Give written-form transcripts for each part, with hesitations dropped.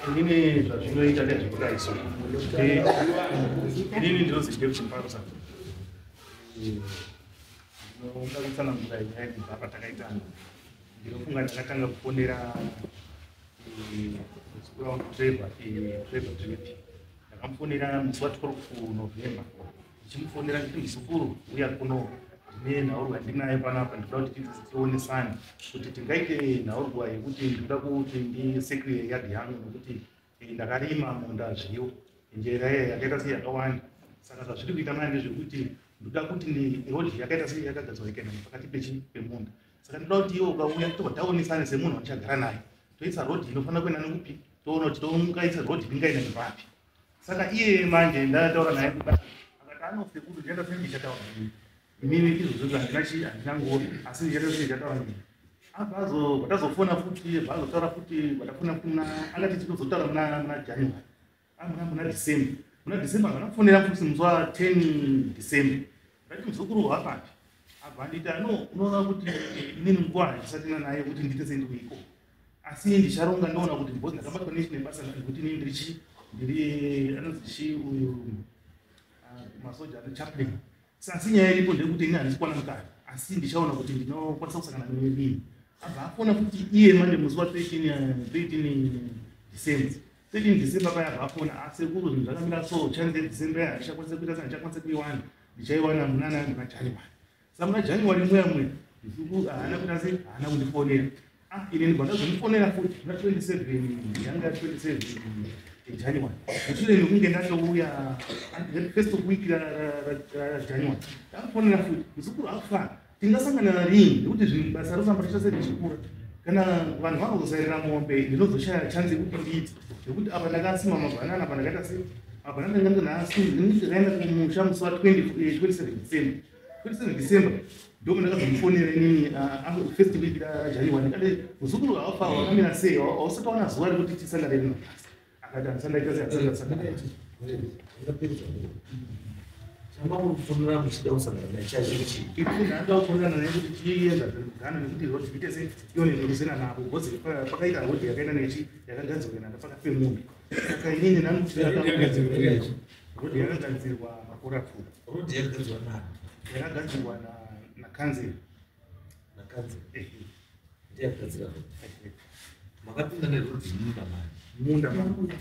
Inini zvazvinoita nezvekudaiso inini ndinozive kuti muparosa ndinoda kutsanangura nyaya dzibva patakaitana. Ndinofunga ndakatanga kuponera Trevor Drift. Ndakamufonera musi wa12 November ndichimufonera kuti muzukuru uya kuno ndine nhaurwa ndinayo panapa, ndinoda kuti tionesane kuti tingaite nhaurwa yekuti ndinoda kuti ndisekure yadhi yangu nokuti ndakarima munda zviyo njera yakaita sei yakawanda. Saka zvazviri kuita manje ndezvekuti ndoda kuti rodhi yakaita sei yakagadzwa ikaenda pakati pemunda. Saka ndoda kuti iwe ukauya tobva taonesane semunhu watichagara naye, toisa rodhi inofanira kuenda nekupi, toona kuti tomukaisa rodhi ingaenda nepapi. Saka iye manje ndataura naye kuti akati anosekuru ndienda sei ndichataura nini inini izvozvo handina ngoro, asi ndichata sei ndichataura nini. Abva tazofona futi vazotaura futi vatafuna akati tinozotaura muna January muna December. Muna December vanafonera futi musi wa10 December rati muzukuru wapapi. Abva ndita unoona kuti inini nguva handisatina naye kuti ndiite sendikuiko, asi ndicharonga ndoona kuti ndibhozi ndakabatwa nebasa kuti inini ndiri anozii uyu masoja chaplain. Sasi nyaya iripo ndekuti ini handisi kuwana mukana, asi ndichaona kuti ndinokwanisa kusangana nevinhu. Abva afona kuti iye manje musi wa13 December 13 December paya abva afona asekuru zvinhu zvakamira so chanze December ya ndichakwanisa kuita saka ndichakwanisa kuiwana ndichaiwana muna January. Saka muna January mwe muzukuru haana kuita sei haana kundifonera. Ine ndibva ndazomufonera futi muna 27 yanga 27 January. Mushure mekunge ndatouya first week January ndamufonera futi muzukuru akufa tingasangana rini nekuti basa rosamba richase richikura. Kana vanhu vanozosarira mombe ndinozoshaya chanze kuti ndiite nekuti apa ndakasima mabhanana apa ndakaita sei mabhanana ndanga ndakaenda kumusha musi wa27 December ndomo ndakazomufonera inini first week January ndikati muzukuru afa wakamira sei hausataona zuva rekuti tisangane rinobasa. Akati handisandaita sei Chamakufonera muchida kusangana naye chazvichi ndanga kufonera naye kuti tienda kugana nekuti rodhi ite sei ione noruzena navo bhozi pakaita rodhi yakaenda nechi yakagadzirwa kuenda pakapemumbi. Saka inini ndanoti rodhi yakagadzirwa makorapfuura. rodhi yakagadzirwa nani? Yakagadzirwa nakanzeri. Ndiye akagadzira rodhi. Makapinda nerodhi munda mangu.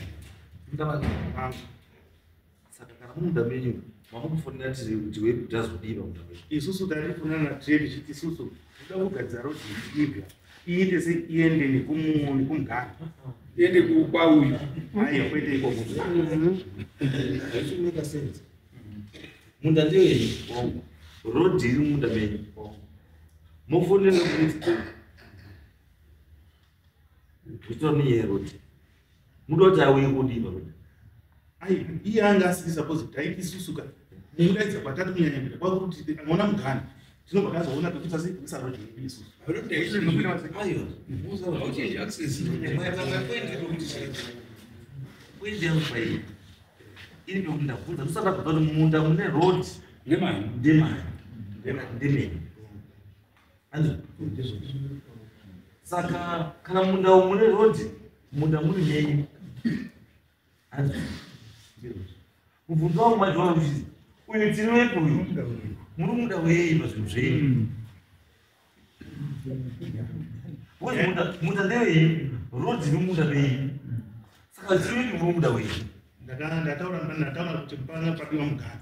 Saka kana munda menyu mamukufonera kuti wekutazodiva munda menyu. Isusu tarifunana naTrevi chiti isusu toda kugadzira rodhi ibva iite sei iende nekumugara iende kwauyu. Haiwa kwete ikoko. Make sense. Munda ndewenyu, rodhi iri munda menyu. Mofonera kuti niye rodhi. Muda kuti auye kodiva rodhi. Iye anga asiri suppose kuti aiti isusuka mudaidza patatu kunyanya kuita kwakuti mona mugana tinobva tazoona pekuita sei kuisa rodhi yedu isusu. Ini ndokundabvunza ndisati abva kuti munda mune rodhi ndemani. Saka kana munda umu mune rodhi munda muri menyu. Mubvunzo wangu manje wakuchizi uyu tiri wepo uyu muri munda wei pazvinhu zvenyu. Munda ndewei rodhi nomunda wei. Saka tiri wepo muri munda wei. Ndataura kuti pana padiwa mugana.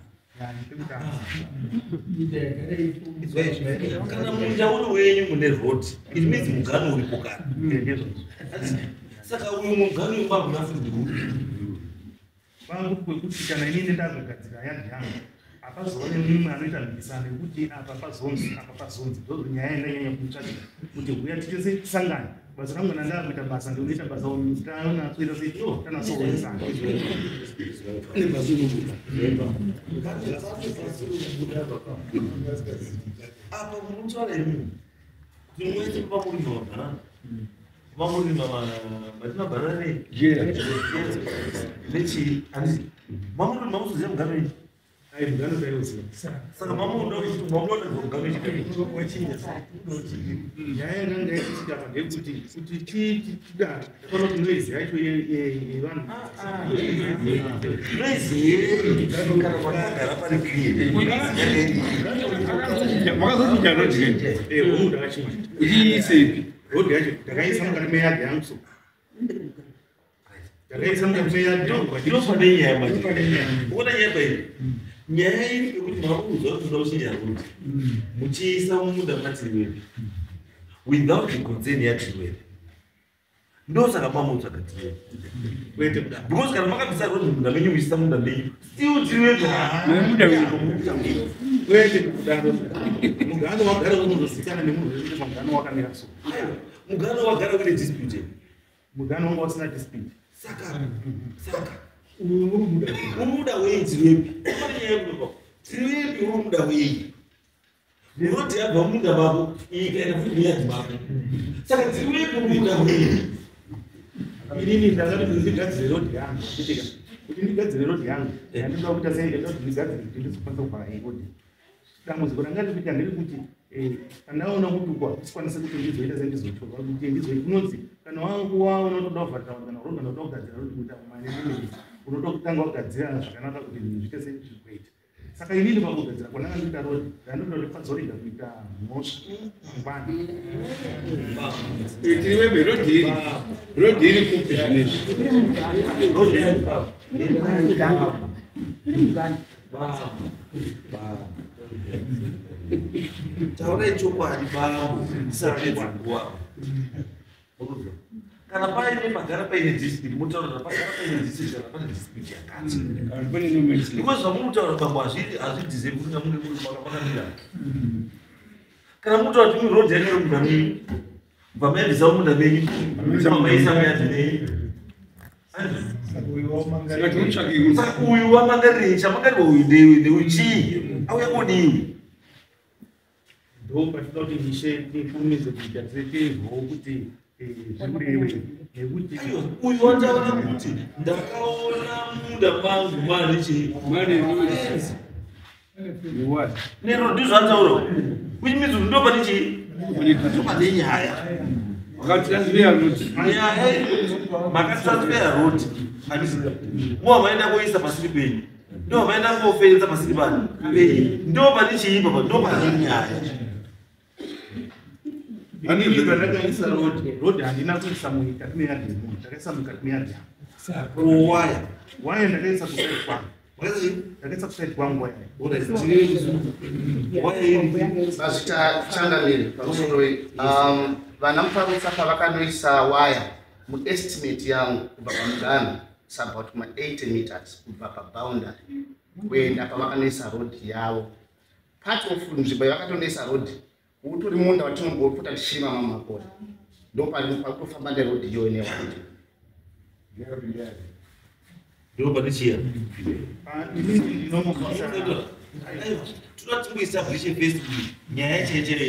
Kana munda uri wenyu mune rodhi it means mugano uripo kana. Saka uyu mugano uyu makunafundira vangu kwekuti kana inini ndazogadzira yadhi yangu hapazoone mumwe anoita mhikisano yekuti apa pazonzi ndozonyaya yandanyanya kumutsvagira kuti huya titese tisangane basa rangu nandakuita basa ndinoita basa taona kuita sei tanasoonesa apa munotaura imi kuti mwese pamurima mabhanana vamurima matinabhanana nechi handisi mamurima mamuzoziva mugano iyi Ai mugano taiuziva. Saka mama unoda kuti mwamunoda mugano Wachinja. Nyaya yanga yaitika apa ndeyekuti kuti tidada takaona kuti noizi yacho yevanhu. noizi kana kwakagara pari clean Makazochinja rodhi. Unoda wachinja. Ichiisepi. Rodhi yacho takaisa mukati meyadhi yangu so. Takaisa mukati meyadhi yangu. ndinofane nyaya maji uona nyaya paini nyaya iri yekuti makuudzwa kuti unoda kuchinja rodhi muchiisa mumunda matirwere without the concern yatirwere ndosaka mamutsvaga tirwere Kwete kudaro. because kana makabvisa rodhi munda menyu muchiisa munda menyu still tirwere Kwete kudaro. Mugano wagara unozosiyana nemunhu wekuti mugano wakamira so. mugano wagara une dispute Mugano wanga usina dispute. saka umuda wei tirwepi tirwepi urumuda wei rodhi yabva mumunda mako ikaenda futi muyadhi mako saka tirwepi urumuda wei Inini ndakati ndigadzire rodhi yangu. Kuti ndigadzire rodhi yangu. Ndinoda kuita sei ndinoda kuti ndigadzire kuti ndizokwanisa kuvhara rodhi. Dambudziko ranga riri nderekuti pandaona kutukwa sikwanisa kuti ndizoita sendizotorwa kuti ndizoikunonzi kana waona unotoda kuvharira kana rodhi unotoda kugadzira rodhi kuita mane nemene unotoda kutanga wagadzira zvakanaka kuti zviite sezvirikuita. Saka inini pakugadzira kwananga ndoita rodhi ndandoda kuti pazoringa kuita mhosva mangwana. Tiriwebe rodhi iri kupi zvinezvi. taura chokwadi bavo ndisapedza nguva kana paine pagara paine dispute mutaura kuti pagara paine dispute kana pane dispute yakati Pane nomesi. because zvamunotaura pamwe hazvidhizevi kuti namunge muri makamirana kana munotaura kuti murodhi yanero munda menyu bva maendesa munda menyu maisa muyadhi menyu Saka tinotsvake saka uyu wamangarirei chamangarwa uyu ndeuchii auya kodiwi Ndo patinoda kuti mishe tikurumidze kuita tireteizwawo kuti zvirewe nekuti uyu wataura kuti ndakaona munda mangu mane chii mane what? nero ndizvo ataura which means kuti ndopane chii ndopane nyaya Wakatransfer rodhi. nyaya makatransfera rodhi muva maenda koisa pasiri penyu ndo maenda kofenza pasiri pano penyu ndopane chii papa ndopane nyaya inini pandakaisa rodhi handina kuisa mukati meyadhi yemunhu ndakaisa mukati meyadhi yangu. waya Waya ndakaisa kusaidi kwangu. Ndakaisa kusaidi kwangu waya. waya iri Mazita changamiri pamusoro vana muparusa pavakanoisa waya muestimate yangu kubva pamugano it's about 80 meters kubva paboundary kuenda pavakanoisa rodhi yavo. Part of nzvimbo yavakatonoisa rodhi utori munda watinombopota tichima mamakore ndo pakutofamba nerodhi iyoyo newaya. ndopane chiya Inini ndinomubvisa tunatimboestablishe first nyaya chechere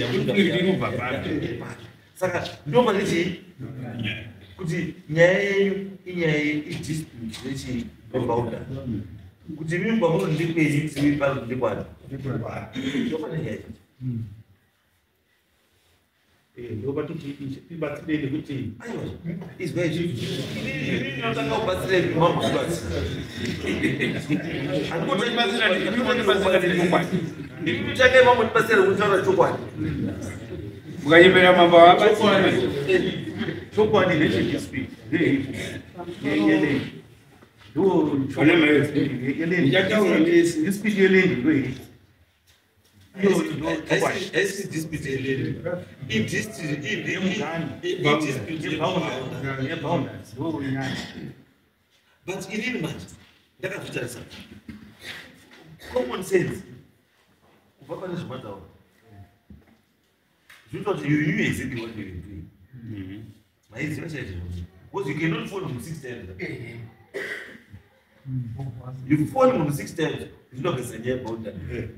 Inobva papi? saka ndopane chii kuti nyaya yenyu inyaya idispute nechi peboundary kuti mimi pamuno ndikwenyu simi pano ndikwani ndopane nyaya ndopa kuti tibatsire nekuti aiwa izwa izvi inotanga kubatsireni mamuzvibasi ndikutsvake mamwe ndibatsire kutaura chokwadi Mukanyepera mamba wabatsira. chokwadi nechedispute ndeyeyendi Pane mari. Ndichataura nesi. dispute yelendi ndoiri haisi dispute yeleni but inini manje ndakazvitarisa common sense kubva pane zvimataura zvinoita kuti you knew exactly what you were doing maiziva chaizvo because you cannot phone him 6 times you phone him 6 times zvinogadzisa nyaya boundary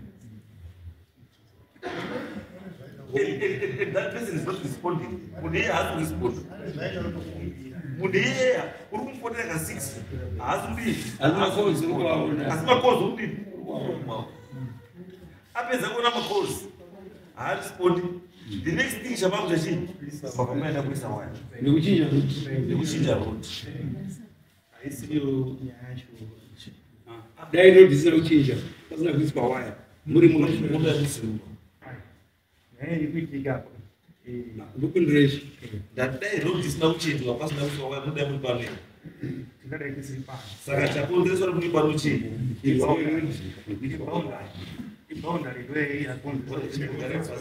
and that person is not responding munhu iye haasi kurespond munhu iyeya uri kumufonera ka6 haasi kudii Asi makozi uri kuvaona. asi makozi udini apedza kuona makosi haatispoti. The next thing chabakuita chii pakamaenda kuisa waya nekuchinja road. Haisiyo nyaya yacho. Dai road isina kuchinja pasina kuiswa waya muri mudadisiwa nyaya irikuitika apa ndokundreshi dai road isina kuchinjwa pasina kuiswa waya mudai muri pano tingadai tisiri pano. saka chakonzeresa kuti muri pano chii Boundary way yakonzeresa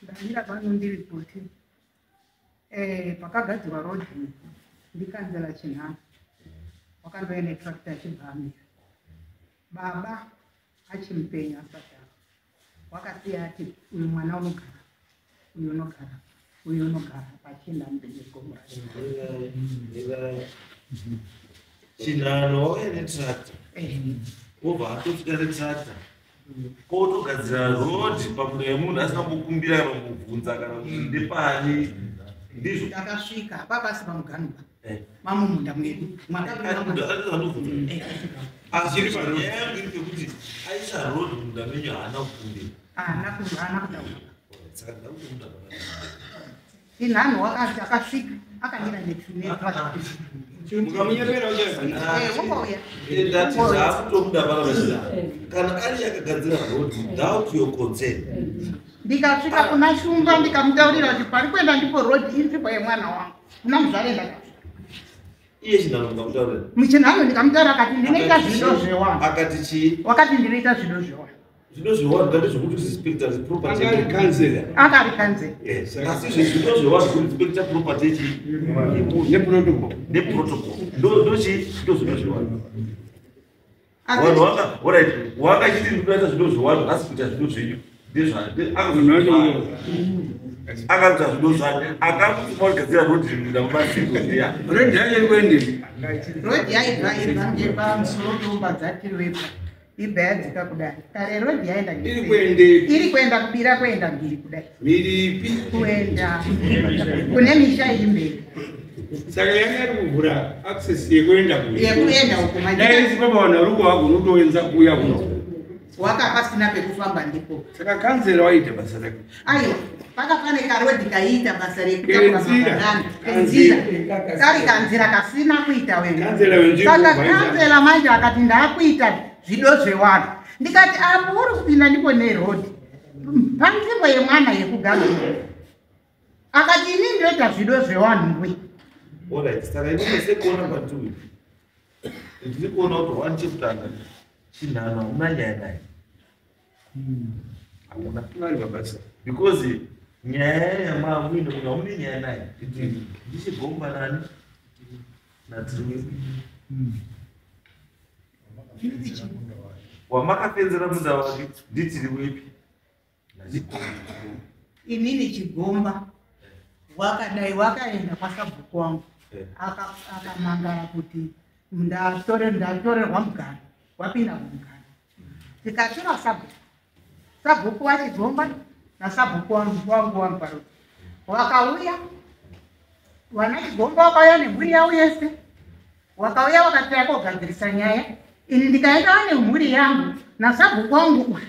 ndamira pano ndiripoti pakagadzirwa rodhi ndikanzela chinhanu wakandoya netrakta achibhamira baba achimupenya asati wakasiya ati uyu mwana unogara uyu unogara uyu unogara pachienda mubejekomura chinhano wauya netrakta wobva atosvika netrakta kotogadzira rodhi pamuda yemunhu asina kukumbira kana kubvunza kana kuti ndepani ndizvo ndakasvika papasi pamuganuba mamumunda mwedu asi nyaya yangu iri pekuti aisa rodhi munda menyu haana kukumbira haana kutaura saka ndakuti munhu inhanu wakati akasvika akamira netrakta mukamunyepera ndati zvaakutomuda pana machina kana ari yakagadzira rodhi without your consent ndikasvika kuna shumba ndikamutaurira kuti pari kuenda ndipo rodhi inzvimbo yemwana wangu kuna muzvare ndakasvika iye chinhano mukamutaurira muchinhano ndikamutaura akati ndinoita zvido zvewanu akati chii wakati ndinoita zvido zvewanu zvido zvewanu ndati zvokuti respecta property akarikanzera asi zvezvido zvewanu kurespecta property chii neprotocol ndochii ndo zvido zvewanu vanhu wakachiti ndinoita zvido zvewanu asi kuita zvido zvenyu akakuta zvido zvake akakutimagadzira rodhi munda mumasiko iya rodhi yacho iri kuendei rodhi yaibva ngepamusoro peumba dzatirwepa ibva yadzika kudai kare rodhi yaenda iri kuendei iri kuenda kubira kuenda mbiri kudai miripi kuenda kune misha iri mberi saka yanga iri kuvhura access yekuenda yekuenda uko dai isipapawana ruko wako unotoenza kuuya kuno wakapasina pekufamba ndipo saka kanzera waita basa rake aiwa pakafane karodhi kaiita basa rekutakuramakadana kenzira kari kanzira kasina kuita wesaka kanzela manje akati ndaakuita zvido zvewanhu ndikati apo uri kupinda ndipo nerodhi panzvimbo yemwana yekugara akati ini ndoita zvido zvewanhu mbwi alright saka inini sekuona patui ndiri kuona kuti wani chekutanga chinhano hamuna nyaya naye hamuna ari mabasa because nyaya yamamuine munhu hamune nyaya naye kuti ndichigomba nani natiriwe wamakapenzera munda wake nditiriwepi inini chigomba wakadai wakaenda kwasabhuku wangu akamangara kuti ndatorerwa mugano wapinda mugano tikatora sabhuku wachigomba nasabhuku wangu paroti wakauya wana chigomba wakauya nemhuri yavo yese wakauya wakatira kogadzirisa nyaya ini ndikaendawo nemhuri yangu nasabhuku wangu uyu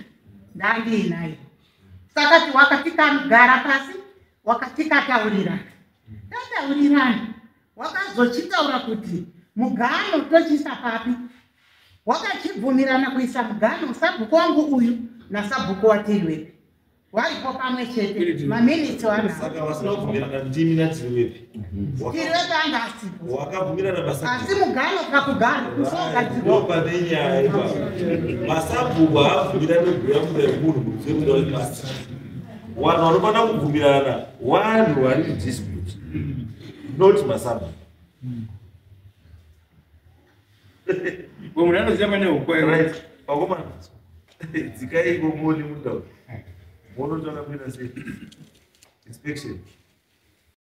ndandiinayo saka wakatikagara pasi wakatikataurirana tataurirana wakazochitaura kuti mugano tochisa papi wakachibvumirana kuisa mugano sabhuku wangu uyu nasabhuku watiriwepi waripo pamwe chete maminitsi saka vasina kubvumirana ndimi natiriwepi tiriwepi anga asipo wakabvumirana asi mugano kakugara kusogadzirwa pane nyaya ipapa masabhuku haabvumirane kubhuya muda yemunhu murudzekuda webasa vanhu vanofana kubvumirana vanhu vari kudispute not masabhuku munhu anoziva pane ukwa pakomana dzikai ngomoni mundau monotsvaka kuita sei inspection